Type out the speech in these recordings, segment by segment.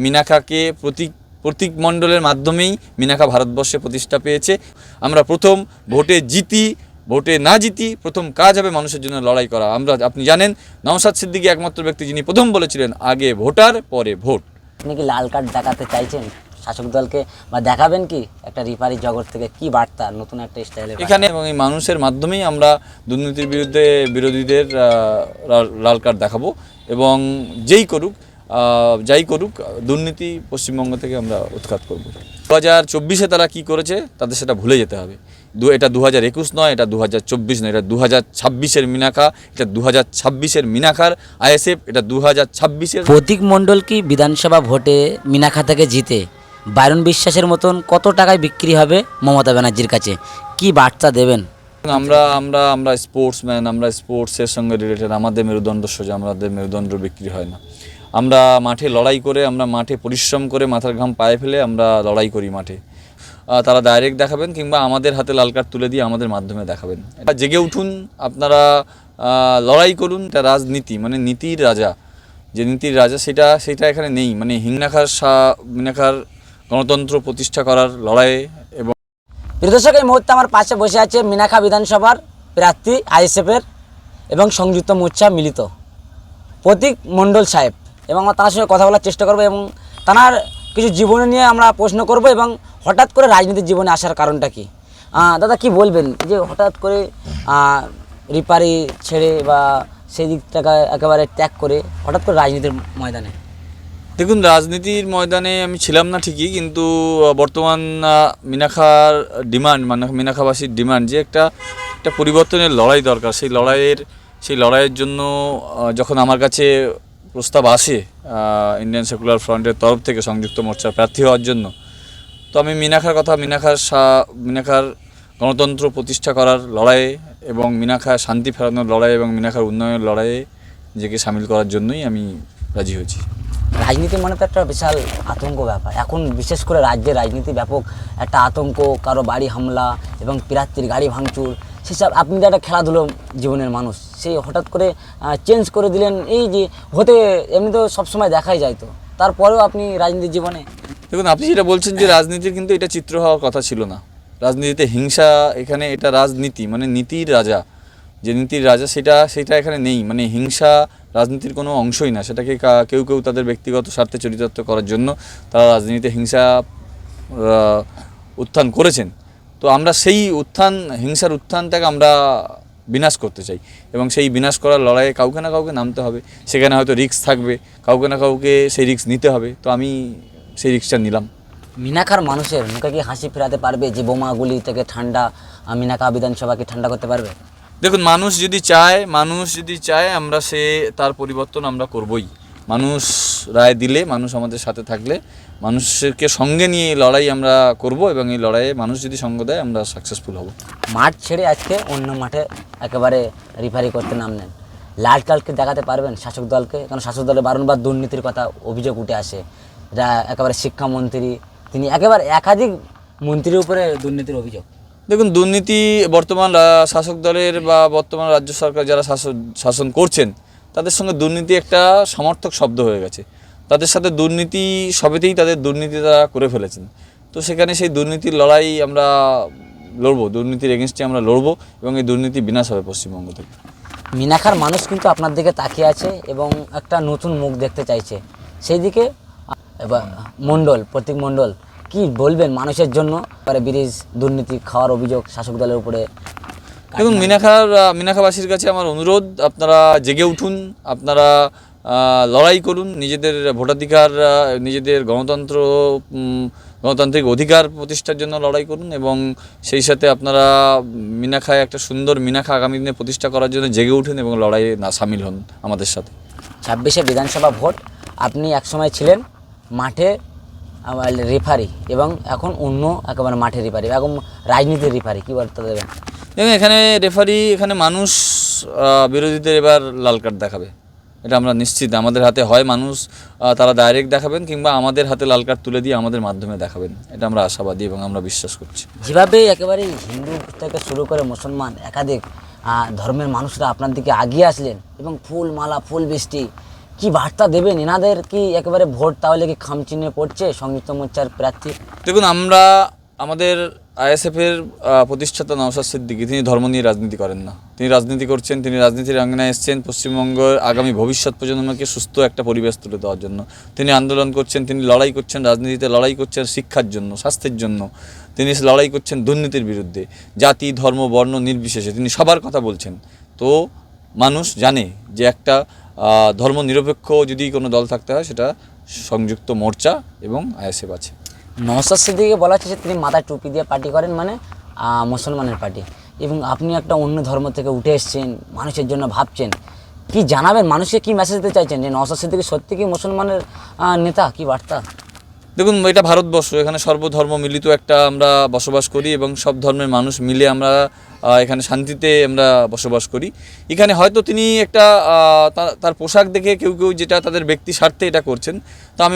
মিনাখাকে প্রতীক মণ্ডলের মাধ্যমেই মিনাখা ভারতবর্ষে প্রতিষ্ঠা পেয়েছে। আমরা প্রথম ভোটে জিতি, ভোটে না জিতি, প্রথম কাজ হবে মানুষের জন্য লড়াই করা। আপনি জানেন নওশাদ সিদ্দিকী একমাত্র ব্যক্তি যিনি প্রথম বলেছিলেন আগে ভোটার পরে ভোট। আপনি কি লাল কার্ড দেখাতে চাইছেন শাসক দলকে, বা দেখাবেন কি একটা রিফারি জগৎ থেকে কি বার্তা, নতুন একটা স্টাইলে এখানে? এবং এই মানুষের মাধ্যমেই আমরা দুর্নীতির বিরুদ্ধে বিরোধীদের লাল কার্ড দেখাবো, এবং যাই করুক দুর্নীতি পশ্চিমবঙ্গ থেকে আমরা উৎখাত করব। 2024-এ তারা কি করেছে তাদের সেটা ভুলে যেতে হবে। এটা 2021 নয়, এটা 2024 নয়, এটা 2026-এর মিনাখা, এটা 2026-এর মিনাখার আইএসএফ, এটা 2026-এর। প্রতীক মণ্ডল কি বিধানসভা ভোটে মিনাখা থেকে জিতে বাইরন বিশ্বাসের মতন কত টাকায় বিক্রি হবে মমতা ব্যানার্জির কাছে, কি বার্তা দেবেন? আমরা স্পোর্টসম্যান, আমরা স্পোর্টসের সঙ্গে রিলেটেড। আমাদের মেরুদণ্ড সোজা, আমাদের মেরুদণ্ড বিক্রি হয় না। আমরা মাঠে লড়াই করে, আমরা মাঠে পরিশ্রম করে, মাথার ঘাম পায়ে ফেলে আমরা লড়াই করি মাঠে। তারা ডাইরেক্ট দেখাবেন কিংবা আমাদের হাতে লাল কার্ড তুলে দিয়ে আমাদের মাধ্যমে দেখাবেন। জেগে উঠুন, আপনারা লড়াই করুন। এটা রাজনীতি, মানে নীতির রাজা, যে নীতির রাজা সেটা এখানে নেই। মানে মিনাখার গণতন্ত্র প্রতিষ্ঠা করার লড়াই। এবং প্রিয় দর্শক, এই মুহূর্তে আমার পাশে বসে আছে মিনাখা বিধানসভার প্রার্থী আইএসএফের এবং সংযুক্ত মোর্চা মিলিত প্রতীক মণ্ডল সাহেব, এবং আমরা তার সঙ্গে কথা বলার চেষ্টা করবো এবং তার কিছু জীবনী নিয়ে আমরা প্রশ্ন করব, এবং হঠাৎ করে রাজনীতির জীবনে আসার কারণটা কি। দাদা কি বলবেন যে হঠাৎ করে রিপারি ছেড়ে বা সেই দিকটাকে একেবারে ত্যাগ করে হঠাৎ করে রাজনীতির ময়দানে? দেখুন, রাজনীতির ময়দানে আমি ছিলাম না ঠিকই, কিন্তু বর্তমান মিনাখার ডিমান্ড, মানে মিনাখাবাসীর ডিমান্ড যে একটা পরিবর্তনের লড়াই দরকার। সেই লড়াইয়ের জন্য যখন আমার কাছে প্রস্তাব আসে ইন্ডিয়ান সেকুলার ফ্রন্টের তরফ থেকে সংযুক্ত মোর্চার প্রার্থী হওয়ার জন্য, তো আমি মিনাখার গণতন্ত্র প্রতিষ্ঠা করার লড়াইয়ে এবং মিনাখার শান্তি ফেরানোর লড়াই এবং মিনাখার উন্নয়নের লড়াইয়ে নিজেকে সামিল করার জন্যই আমি রাজি হয়েছি। রাজনীতি মানে তো একটা বিশাল আতঙ্ক ব্যাপার এখন, বিশেষ করে রাজ্যের রাজনীতি ব্যাপক একটা আতঙ্ক, কারো বাড়ি হামলা এবং প্রার্থীর গাড়ি ভাঙচুর, সেসব। আপনি তো একটা খেলাধুলো জীবনের মানুষ, সেই হঠাৎ করে চেঞ্জ করে দিলেন। এই যে হতে এমনি তো সবসময় দেখাই যায়, তো তারপরেও আপনি রাজনীতির জীবনে। দেখুন, আপনি যেটা বলছেন যে রাজনীতির, কিন্তু এটা চিত্র হওয়ার কথা ছিল না। রাজনীতিতে হিংসা, এখানে এটা রাজনীতি মানে নীতির রাজা, যে নীতির রাজা সেটা এখানে নেই। মানে হিংসা রাজনীতির কোনো অংশই না। সেটাকে কেউ তাদের ব্যক্তিগত স্বার্থে চরিতার্থ করার জন্য তারা রাজনীতিতে হিংসা উত্থান করেছেন। তো আমরা সেই হিংসার উত্থানটাকে আমরা বিনাশ করতে চাই, এবং সেই বিনাশ করার লড়াইয়ে কাউকে না কাউকে নামতে হবে। সেখানে হয়তো রিস্ক থাকবে, কাউকে না কাউকে সেই রিস্ক নিতে হবে। তো আমি সেই রিস্কটা নিলাম। মিনাখার মানুষের মুখে কি হাসি ফেরাতে পারবে যে বোমাগুলি থেকে ঠান্ডা মিনাখা বিধানসভাকে ঠান্ডা করতে পারবে? দেখুন, মানুষ যদি চায় আমরা তার পরিবর্তন আমরা করবই। মানুষ রায় দিলে, মানুষ আমাদের সাথে থাকলে, মানুষকে সঙ্গে নিয়ে এই লড়াই আমরা করব, এবং এই লড়াইয়ে মানুষ যদি সঙ্গ দেয় আমরা সাকসেসফুল হব। মাঠ ছেড়ে আজকে অন্য মাঠে একেবারে রিফারি করতে নামলেন, লাল কার্ডকে দেখাতে পারবেন শাসক দলকে? কারণ শাসক দলে বারংবার দুর্নীতির কথা অভিযোগ উঠে আসে। এটা একেবারে শিক্ষামন্ত্রী, তিনি একেবারে একাধিক মন্ত্রীর উপরে দুর্নীতির অভিযোগ। দেখুন, দুর্নীতি বর্তমান শাসক দলের বা বর্তমান রাজ্য সরকার যারা শাসন করছেন তাদের সঙ্গে দুর্নীতি একটা সমর্থক শব্দ হয়ে গেছে। তাদের সাথে দুর্নীতি সবেতেই তাদের দুর্নীতি তারা করে ফেলেছেন। তো সেখানে সেই দুর্নীতির লড়াই আমরা লড়বো, দুর্নীতির এগেনস্টে আমরা লড়বো, এবং এই দুর্নীতি বিনাশ হবে পশ্চিমবঙ্গ থেকে। মিনাখার মানুষ কিন্তু আপনার দিকে তাকিয়ে আছে এবং একটা নতুন মুখ দেখতে চাইছে। সেই দিকে এবার প্রতীক মণ্ডল কি বলবেন মানুষের জন্য? ব্রিজ দুর্নীতি খাওয়ার অভিযোগ শাসক দলের উপরে। দেখুন, মিনাখাবাসীর কাছে আমার অনুরোধ, আপনারা জেগে উঠুন, আপনারা লড়াই করুন, নিজেদের ভোটাধিকার, নিজেদের গণতান্ত্রিক অধিকার প্রতিষ্ঠার জন্য লড়াই করুন, এবং সেই সাথে আপনারা মিনাখায় একটা সুন্দর মিনাখা আগামী দিনে প্রতিষ্ঠা করার জন্য জেগে উঠুন এবং লড়াইয়ে সামিল হন আমাদের সাথে। 26শে বিধানসভা ভোট, আপনি একসময় ছিলেন মাঠে রেফারি এবং এখন অন্য একেবারে মাঠে রেফারি, এখন রাজনীতির রেফারি, কী বার্তা দেবেন? এবং এখানে মানুষ বিরোধীদের এবার লাল কার্ড দেখাবে, এটা আমরা নিশ্চিত। আমাদের হাতে হয় মানুষ তারা ডাইরেক্ট দেখাবেন কিংবা আমাদের হাতে লাল কার্ড তুলে দিয়ে আমাদের মাধ্যমে দেখাবেন, এটা আমরা আশাবাদী এবং আমরা বিশ্বাস করছি। যেভাবে একেবারে হিন্দু থেকে শুরু করে মুসলমান একাধিক ধর্মের মানুষরা আপনার দিকে আগিয়ে আসলেন এবং ফুল মালা ফুল বৃষ্টি কি বার্তা দেবেন এনাদের? কি একেবারে ভোট তাহলে কি খামচিনে পড়ছে সংযুক্ত মোর্চার প্রার্থী? দেখুন, আমরা আমাদের আইএসএফের প্রতিষ্ঠাতা নওশাদ সিদ্দিকী, তিনি ধর্ম নিয়ে রাজনীতি করেন না। তিনি রাজনীতি করছেন, তিনি রাজনীতির আঙ্গিনায় এসেছেন পশ্চিমবঙ্গের আগামী ভবিষ্যৎ প্রজন্মকে সুস্থ একটা পরিবেশ তুলে দেওয়ার জন্য। তিনি আন্দোলন করছেন, তিনি লড়াই করছেন, রাজনীতিতে লড়াই করছেন শিক্ষার জন্য, স্বাস্থ্যের জন্য। তিনি লড়াই করছেন দুর্নীতির বিরুদ্ধে, জাতি ধর্ম বর্ণ নির্বিশেষে তিনি সবার কথা বলছেন। তো মানুষ জানে যে একটা ধর্মনিরপেক্ষ যদি কোনো দল থাকতে হয় সেটা সংযুক্ত মোর্চা এবং আইএসএফ আছে। নওশাদ সিদ্দিকীকে বলা হচ্ছে যে তিনি মাথায় টুপি দিয়ে পার্টি করেন, মানে মুসলমানের পার্টি, এবং আপনি একটা অন্য ধর্ম থেকে উঠে এসেছেন, মানুষের জন্য ভাবছেন। কি জানাবেন মানুষকে, কি মেসেজ দিতে চাইছেন যে নওশাদ সিদ্দিকী সত্যি কি মুসলমানের নেতা? কি বার্তা? দেখুন, এটা ভারতবর্ষ, এখানে সর্বধর্ম মিলিত একটা আমরা বসবাস করি এবং সব ধর্মের মানুষ মিলে আমরা এখানে শান্তিতে আমরা বসবাস করি। এখানে হয়তো তিনি একটা তার পোশাক দেখে কেউ কেউ যেটা তাদের ব্যক্তি স্বার্থে এটা করছেন। তো আমি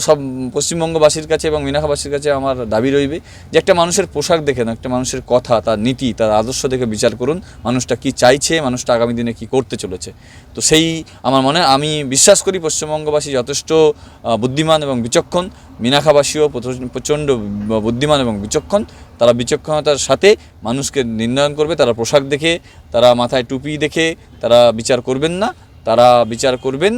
সব পশ্চিমবঙ্গবাসীর কাছে এবং মিনাখাবাসীর কাছে আমার দাবি রইবে যে একটা মানুষের পোশাক দেখে না, একটা মানুষের কথা, তার নীতি, তার আদর্শ দেখে বিচার করুন মানুষটা কি চাইছে, মানুষটা আগামী দিনে কি করতে চলেছে। তো সেই আমার মনে আমি বিশ্বাস করি পশ্চিমবঙ্গবাসী যথেষ্ট বুদ্ধিমান এবং বিচক্ষণ, মিনাখাবাসীও প্রচণ্ড বুদ্ধিমান এবং বিচক্ষণ। তারা বিচক্ষণতার সাথে মানুষকে নির্ণয়ন করবে, তারা পোশাক দেখে, তারা মাথায় টুপি দেখে তারা বিচার করবেন না। তারা বিচার করবেন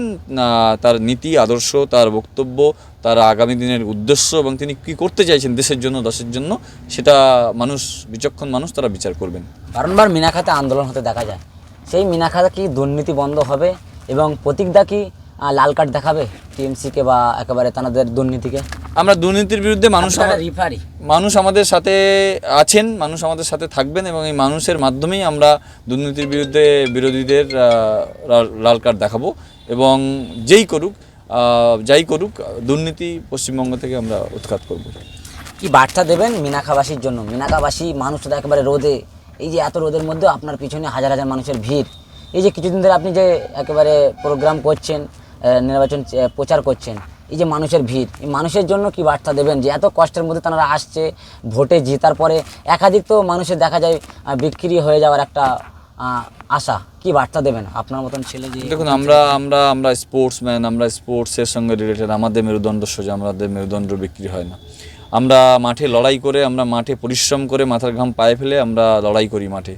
তার নীতি আদর্শ, তার বক্তব্য, তার আগামী দিনের উদ্দেশ্য এবং তিনি কী করতে চাইছেন দেশের জন্য, দেশের জন্য, সেটা মানুষ, বিচক্ষণ মানুষ তারা বিচার করবেন। বারংবার মিনাখাতে আন্দোলন হতে দেখা যায়, সেই মিনাখাতে কি দুর্নীতি বন্ধ হবে এবং প্রতীকদা কি লাল কার্ড দেখাবে টিএমসিকে বা একেবারে তাদের দুর্নীতিকে? আমরা দুর্নীতির বিরুদ্ধে মানুষ আমাদের সাথে আছেন, মানুষ আমাদের সাথে থাকবেন এবং এই মানুষের মাধ্যমেই আমরা দুর্নীতির বিরুদ্ধে বিরোধীদের লাল কার্ড দেখাবো এবং যাই করুক দুর্নীতি পশ্চিমবঙ্গ থেকে আমরা উৎখাত করব। কি বার্তা দেবেন মিনাখাবাসীর জন্য? মিনাখাবাসী মানুষটা একেবারে রোদে, এই যে এত রোদের মধ্যে আপনার পিছনে হাজার হাজার মানুষের ভিড়, এই যে কিছুদিন ধরে আপনি যে একেবারে প্রোগ্রাম করছেন, নির্বাচন প্রচার করছেন, এই যে মানুষের ভিড়, এই মানুষের জন্য কি বার্তা দেবেন যে এত কষ্টের মধ্যে তারা আসছে ভোটে জেতার পরে? একাধিক তো মানুষের দেখা যায় বিক্রি হয়ে যাওয়ার একটা আশা, কি বার্তা দেবেন আপনার মতন ছেলে? যে দেখুন, আমরা স্পোর্টসম্যান, আমরা স্পোর্টসের সঙ্গে রিলেটেড, আমাদের মেরুদণ্ড সোজা, আমাদের মেরুদণ্ড বিক্রি হয় না। আমরা মাঠে লড়াই করে, আমরা মাঠে পরিশ্রম করে মাথার ঘাম পায়ে ফেলে আমরা লড়াই করি মাঠে।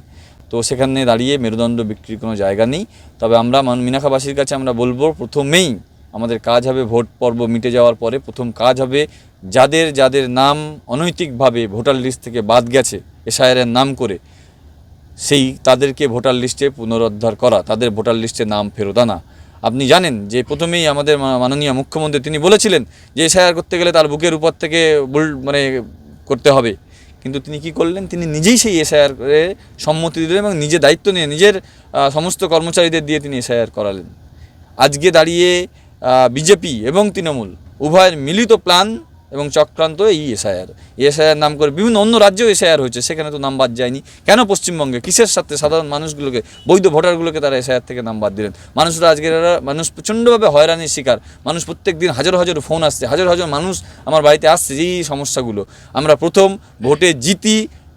তো সেখানে দাঁড়িয়ে মেরুদণ্ড বিক্রির কোনো জায়গা নেই। তবে আমরা মিনাখাবাসীর কাছে আমরা বলবো, প্রথমেই আমাদের কাজ হবে ভোট পর্ব মিটে যাওয়ার পরে প্রথম কাজ হবে যাদের যাদের নাম অনৈতিকভাবে ভোটার লিস্ট থেকে বাদ গেছে এসআইআরের নাম করে, তাদেরকে ভোটার লিস্টে পুনরুদ্ধার করা, তাদের ভোটার লিস্টে নাম ফেরত আনা। আপনি জানেন যে প্রথমেই আমাদের মাননীয় মুখ্যমন্ত্রী তিনি বলেছিলেন যে এসআইআর করতে গেলে তার বুকের উপর থেকে করতে হবে, কিন্তু তিনি কি করলেন? তিনি নিজেই সেই এসআইআর সম্মতি দিলেন এবং নিজে দায়িত্ব নিয়ে নিজের সমস্ত কর্মচারীদের দিয়ে তিনি এসআইআর করালেন। আজকে দাঁড়িয়ে বিজেপি এবং তৃণমূল উভয়ের মিলিত প্ল্যান এবং চক্রান্ত এই এসআইআর নাম করে বিভিন্ন অন্য রাজ্যেও এসআইআর হয়েছে, সেখানে তো নাম বাদ যায়নি। কেন পশ্চিমবঙ্গে কিসের সাথে সাধারণ মানুষগুলোকে, বৈধ ভোটারগুলোকে তারা এসআইআর থেকে নাম বাদ দিলেন? মানুষ প্রচণ্ডভাবে হয়রানির শিকার। মানুষ প্রত্যেক দিন হাজার হাজার ফোন আসছে, হাজার হাজার মানুষ আমার বাড়িতে আসছে এই সমস্যাগুলো। আমরা প্রথম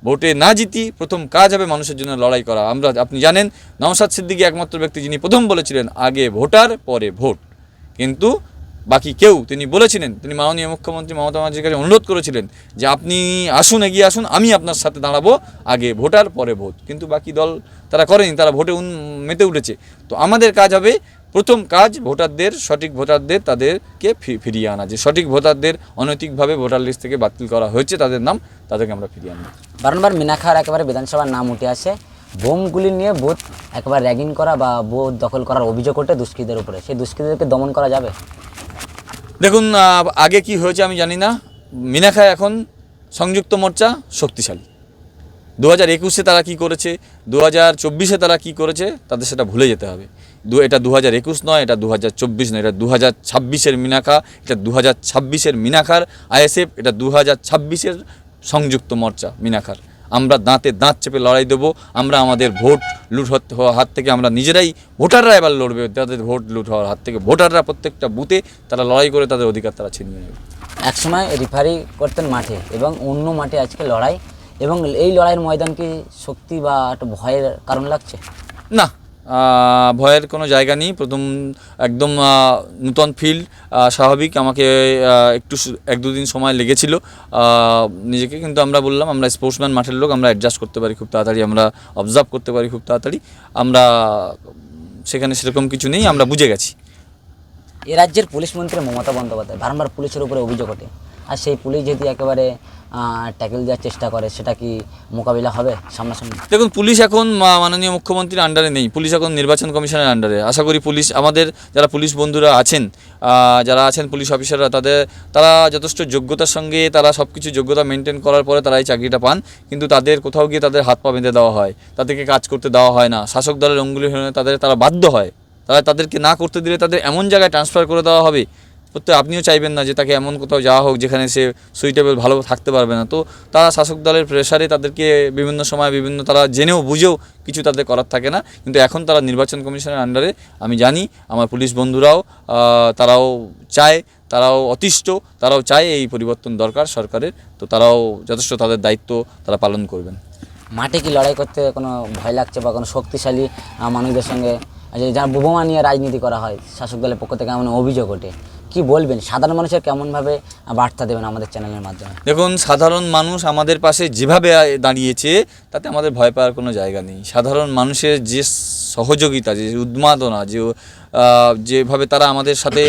ভোটে না জিতি প্রথম কাজ হবে মানুষের জন্য লড়াই করা। আপনি জানেন নওশাদ সিদ্দিকী একমাত্র ব্যক্তি যিনি প্রথম বলেছিলেন আগে ভোটার পরে ভোট, কিন্তু বাকি কেউ, তিনি বলেছিলেন, তিনি মাননীয় মুখ্যমন্ত্রী মমতা ব্যানার্জির কাছে অনুরোধ করেছিলেন যে আপনি আসুন, এগিয়ে আসুন, আমি আপনার সাথে দাঁড়াবো, আগে ভোটার পরে ভোট। কিন্তু বাকি দল তারা করেনি, তারা ভোটে মেতে উঠেছে। তো আমাদের কাজ হবে প্রথম কাজ সঠিক ভোটারদের তাদেরকে ফিরিয়ে আনা, যে সঠিক ভোটারদের অনৈতিকভাবে ভোটার লিস্ট থেকে বাতিল করা হয়েছে তাদের নাম, তাদেরকে আমরা ফিরিয়ে আনবো। বারংবার মিনাখার একেবারে বিধানসভার নাম উঠে আসে, বোমগুলি নিয়ে বুথ একেবারে র্যাগিং করা বা বুথ দখল করার অভিযোগ ওঠে দুষ্কৃতীদের উপরে, সেই দুষ্কৃতীদেরকে দমন করা যাবে? দেখুন, আগে কি হয়েছে আমি জানি না, মিনাখায় এখন সংযুক্ত মোর্চা শক্তিশালী। 2021-এ তারা কি করেছে, 2024-এ তারা কি করেছে, তাদের সেটা ভুলে যেতে হবে। এটা 2021 নয়, এটা 2024 নয়, এটা 2026-এর মিনাখা, এটা 2026-এর মিনাখার আইএসএফ, এটা 2026-এর সংযুক্ত মোর্চা মিনাখার। আমরা দাঁতে দাঁত চেপে লড়াই দেবো। আমরা আমাদের ভোট লুট হওয়ার হাত থেকে আমরা নিজেরাই, ভোটাররা এবার লড়বে তাদের ভোট লুট হওয়ার হাত থেকে। ভোটাররা প্রত্যেকটা বুথে তারা লড়াই করে তাদের অধিকার তারা ছিনিয়ে নেবে। একসময় রেফারি করতেন মাঠে এবং অন্য মাঠে আজকে লড়াই, এবং এই লড়াইয়ের ময়দান কি শক্তি বা একটা ভয়ের কারণ লাগছে? না, ভয়ের কোনো জায়গা নেই। প্রথম একদম নূতন ফিল্ড, স্বাভাবিক। আমাকে একটু 1-2 দিন সময় লেগেছিল নিজেকে, কিন্তু আমরা বললাম আমরা স্পোর্টসম্যান মাঠের লোক, আমরা অ্যাডজাস্ট করতে পারি খুব তাড়াতাড়ি, আমরা অবজার্ভ করতে পারি খুব তাড়াতাড়ি। আমরা সেখানে সেরকম কিছু নেই, আমরা বুঝে গেছি। এ রাজ্যের পুলিশ মন্ত্রী মমতা বন্দ্যোপাধ্যায় বারবার পুলিশের উপরে অভিযোগ ওঠে, আর সেই পুলিশ যদি একেবারে ট্যাকেল দেওয়ার চেষ্টা করে, সেটা কি মোকাবিলা হবে সামনাসামনি? দেখুন, পুলিশ এখন মাননীয় মুখ্যমন্ত্রীর আন্ডারে নেই, পুলিশ এখন নির্বাচন কমিশনের আন্ডারে। আশা করি পুলিশ, আমাদের যারা পুলিশ বন্ধুরা আছেন, যারা আছেন পুলিশ অফিসাররা, তারা যথেষ্ট যোগ্যতার সঙ্গে তারা সব কিছু যোগ্যতা মেনটেন করার পরে তারা এই চাকরিটা পান, কিন্তু তাদের কোথাও গিয়ে তাদের হাত পা বেঁধে দেওয়া হয়, তাদেরকে কাজ করতে দেওয়া হয় না। শাসক দলের অঙ্গুলি হয়ে তারা বাধ্য হয়, তাদেরকে না করতে দিলে তাদের এমন জায়গায় ট্রান্সফার করে দেওয়া হবে। প্রত্যেক আপনিও চাইবেন না যে তাকে এমন কোথাও যাওয়া হোক যেখানে সে সুইটেবল ভালো থাকতে পারবে না। তো তারা শাসক দলের প্রেসারে তাদেরকে বিভিন্ন সময় তারা জেনেও বুঝেও কিছু তাদের করার থাকে না। কিন্তু এখন তারা নির্বাচন কমিশনের আন্ডারে, আমি জানি আমার পুলিশ বন্ধুরাও তারাও চায়, তারাও অতিষ্ঠ, তারাও চায় এই পরিবর্তন দরকার সরকারের। তো তারাও যথেষ্ট তাদের দায়িত্ব তারা পালন করবেন। মাঠে কি লড়াই করতে কোনো ভয় লাগছে, বা কোনো শক্তিশালী মানুষদের সঙ্গে যারা বোমা নিয়ে রাজনীতি করা হয় শাসক দলের পক্ষ থেকে এমন অভিযোগ ওঠে, কি বলবেন? সাধারণ মানুষের কেমনভাবে বার্তা দেবেন আমাদের চ্যানেলের মাধ্যমে? দেখুন, সাধারণ মানুষ আমাদের পাশে যেভাবে দাঁড়িয়েছে তাতে আমাদের ভয় পাওয়ার কোনো জায়গা নেই। সাধারণ মানুষের যে সহযোগিতা, যে উন্মাদনা, যেভাবে তারা আমাদের সাথে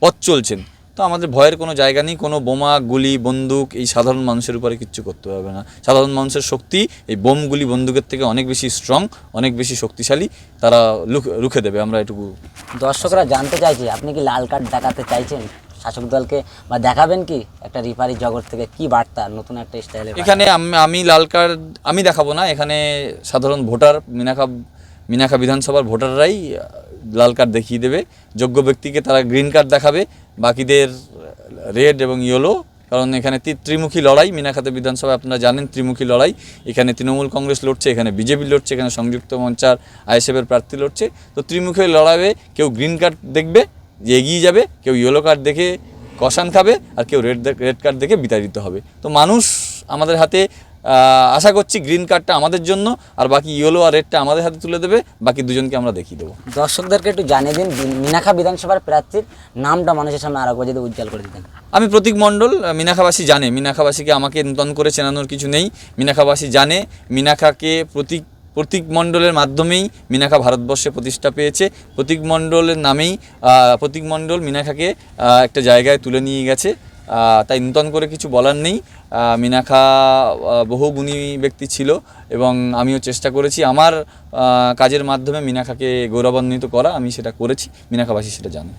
পথ চলছেন, তো আমাদের ভয়ের কোনো জায়গা নেই। কোনো বোমা, গুলি, বন্দুক এই সাধারণ মানুষের উপরে কিচ্ছু করতে পারবে না। সাধারণ মানুষের শক্তি এই বোম, গুলি, বন্দুকের থেকে অনেক বেশি স্ট্রং, অনেক বেশি শক্তিশালী। তারা রুখে দেবে, আমরা এটুকু। দর্শকরা জানতে চাইছে আপনি কি লাল কার্ড দেখাতে চাইছেন শাসক দলকে, বা দেখাবেন কি একটা রিফারি জগৎ থেকে? কি বার্তা নতুন একটা স্টাইলে? এখানে আমি লাল কার্ড আমি দেখাবো না। এখানে সাধারণ ভোটার, মিনাখা বিধানসভার ভোটাররাই লাল কার্ড দেখিয়ে দেবে। যোগ্য ব্যক্তিকে তারা গ্রিন কার্ড দেখাবে, বাকিদের রেড এবং ইয়েলো। কারণ এখানে ত্রিমুখী লড়াই, মিনাখাতে বিধানসভায় আপনারা জানেন ত্রিমুখী লড়াই। এখানে তৃণমূল কংগ্রেস লড়ছে, এখানে বিজেপি লড়ছে, এখানে সংযুক্ত মঞ্চার আইএসএফের প্রার্থী লড়ছে। তো ত্রিমুখী লড়াইয়ে কেউ গ্রিন কার্ড দেখবে যে এগিয়ে যাবে, কেউ ইয়েলো কার্ড দেখে কষান খাবে, আর কেউ রেড কার্ড দেখে বিতাড়িত হবে। তো মানুষ আমাদের হাতে, আশা করছি গ্রিন কার্ডটা আমাদের জন্য, আর বাকি ইয়েলো আর রেডটা আমাদের হাতে তুলে দেবে। বাকি দুজনকে আমরা দেখিয়ে দেবো। দর্শকদেরকে একটু জানিয়ে দিন মিনাখা বিধানসভার প্রার্থীর নামটা মানুষের সামনে আরেকবার যদি উজ্জ্বল করে দিতেন। আমি প্রতীক মণ্ডল। মিনাখাবাসী জানে, মিনাখাবাসীকে আমাকে নূতন করে চেনানোর কিছু নেই। মিনাখাবাসী জানে মিনাখাকে প্রতীক মণ্ডলের মাধ্যমেই মিনাখা ভারতবর্ষে প্রতিষ্ঠা পেয়েছে। প্রতীক মণ্ডলের নামেই প্রতীক মণ্ডল মিনাখাকে একটা জায়গায় তুলে নিয়ে গেছে। তাই নূতন করে কিছু বলার নেই। মিনাখা বহু গুণী ব্যক্তি ছিল, এবং আমিও চেষ্টা করেছি আমার কাজের মাধ্যমে মিনাখাকে গৌরবান্বিত করা। আমি সেটা করেছি, মিনাখাবাসী সেটা জানে।